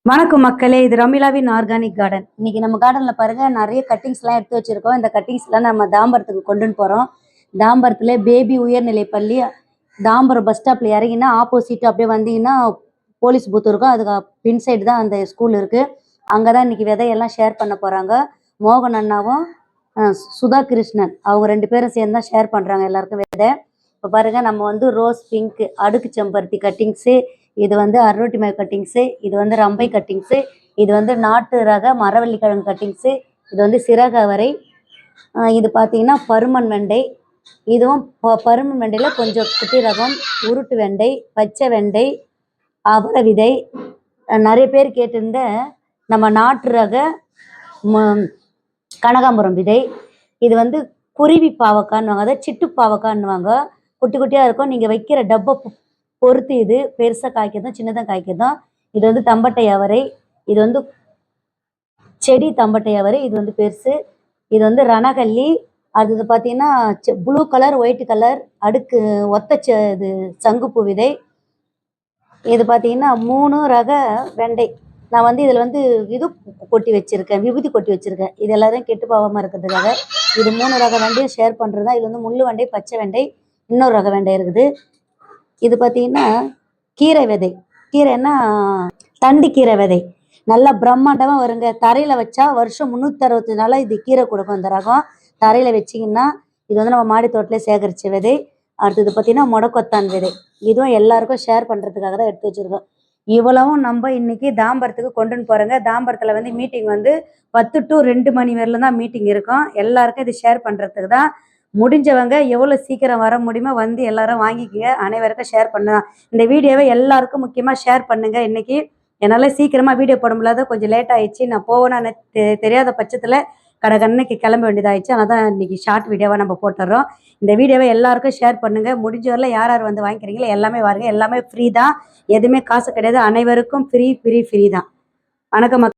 வணக்கம் மக்களே, இது ரமிளாவின் ஆர்கானிக் கார்டன். இன்னைக்கு நம்ம கார்டன்ல பாருங்க நிறைய கட்டிங்ஸ்லாம் எடுத்து வச்சிருக்கோம். இந்த கட்டிங்ஸ்லாம் நம்ம தாம்பரத்துக்கு கொண்டுன்னு போறோம். தாம்பரத்துல பேபி உயர்நிலை பள்ளி, தாம்பரம் பஸ் ஸ்டாப்ல இறங்கினா ஆப்போசிட் அப்படியே வந்தீங்கன்னா போலீஸ் பூத் இருக்கும். அதுக்கு பின் சைடு தான் அந்த ஸ்கூல் இருக்கு. அங்கதான் இன்னைக்கு விதையெல்லாம் ஷேர் பண்ண போறாங்க. மோகன் அண்ணாவும் சுதா கிருஷ்ணன் அவங்க 2 பேரும் சேர்ந்து தான் ஷேர் பண்றாங்க எல்லாருக்கும் விதை. இப்போ பாருங்க, நம்ம வந்து ரோஸ் பிங்க் அடுக்கு செம்பருத்தி கட்டிங்ஸு, இது வந்து அரோட்டிமை கட்டிங்ஸு, இது வந்து ரம்பை கட்டிங்ஸு, இது வந்து நாட்டு ரக மரவள்ளி கிழங்கு கட்டிங்ஸு, இது வந்து சிறகவரை, இது பார்த்தீங்கன்னா பருமன் வெண்டை. இதுவும் பருமன் வெண்டையில் கொஞ்சம் குட்டி ரகம், உருட்டு வெண்டை, பச்சை வெண்டை, அவரை விதை. நிறைய பேர் கேட்டிருந்த நம்ம நாட்டு ரக கனகாம்பரம் விதை. இது வந்து குருவி பாவக்கான்னுவாங்க, அதை சிட்டு பாவக்கான்னுவாங்க. குட்டி குட்டியாக இருக்கும். நீங்கள் வைக்கிற டப்பை பொறுத்து இது பெருசாக காய்க்கிறதும் சின்னதாக காய்க்கிறதும். இது வந்து தம்பட்டை அவரை, இது வந்து செடி தம்பட்டை அவரை, இது வந்து பெருசு. இது வந்து ரணகல்லி. அது பார்த்தீங்கன்னா ப்ளூ கலர் ஒயிட் கலர் அடுக்கு ஒத்த இது சங்குப்பூ விதை. இது பார்த்தீங்கன்னா 3 ரக வெண்டை. நான் வந்து இதில் வந்து இது கொட்டி வச்சுருக்கேன், விபூதி கொட்டி வச்சுருக்கேன். இது எல்லாரும் கெட்டு போகாமல் இருக்கிறதுக்காக. இது 3 ரக வெண்டையும் ஷேர் பண்ணுறது தான். இது வந்து முள்ளு வெண்டை, பச்சை வெண்டை, இன்னொரு ரக வெண்டை இருக்குது. இது பார்த்தீங்கன்னா கீரை விதை. கீரைன்னா தண்டு கீரை விதை. நல்லா பிரம்மாண்டமாக வருங்க. தரையில் வச்சா வருஷம் 365 நாளாக இது கீரை கொடுக்கும். இந்த ரகம் தரையில் வச்சிங்கன்னா இது வந்து நம்ம மாடி தோட்டத்திலே சேகரித்த விதை. அடுத்தது பார்த்தீங்கன்னா முடக்கொத்தான் விதை. இதுவும் எல்லாருக்கும் ஷேர் பண்ணுறதுக்காக தான் எடுத்து வச்சுருக்கோம். இவ்வளவும் நம்ம இன்னைக்கு தாம்பரத்துக்கு கொண்டுன்னு போகிறோங்க. தாம்பரத்தில் வந்து மீட்டிங் வந்து 10 to 2 மணி வரையிலும் தான் மீட்டிங் இருக்கும். எல்லாருக்கும் இது ஷேர் பண்ணுறதுக்கு தான். முடிஞ்சவங்க எவ்வளோ சீக்கிரம் வர முடியுமோ வந்து எல்லாரும் வாங்கிக்கங்க. அனைவருக்கும் ஷேர் பண்ணலாம். இந்த வீடியோவை எல்லாருக்கும் முக்கியமாக ஷேர் பண்ணுங்க. இன்னைக்கு என்னால் சீக்கிரமாக வீடியோ போட முடியாத, கொஞ்சம் லேட் ஆயிடுச்சு. நான் போவேன்னு தெரியாத பட்சத்தில் கடைக்கண்ணைக்கு கிளம்ப வேண்டியதாகிடுச்சு. அதனால் தான் இன்னைக்கு ஷார்ட் வீடியோவாக நம்ம போட்டுடுறோம். இந்த வீடியோவை எல்லாருக்கும் ஷேர் பண்ணுங்கள். முடிஞ்ச வரல யார் யார் வந்து வாங்கிக்கிறீங்களோ எல்லாமே வாருங்க. எல்லாமே ஃப்ரீ தான், எதுவுமே காசு கிடையாது. அனைவருக்கும் ஃப்ரீ தான். வணக்கம்.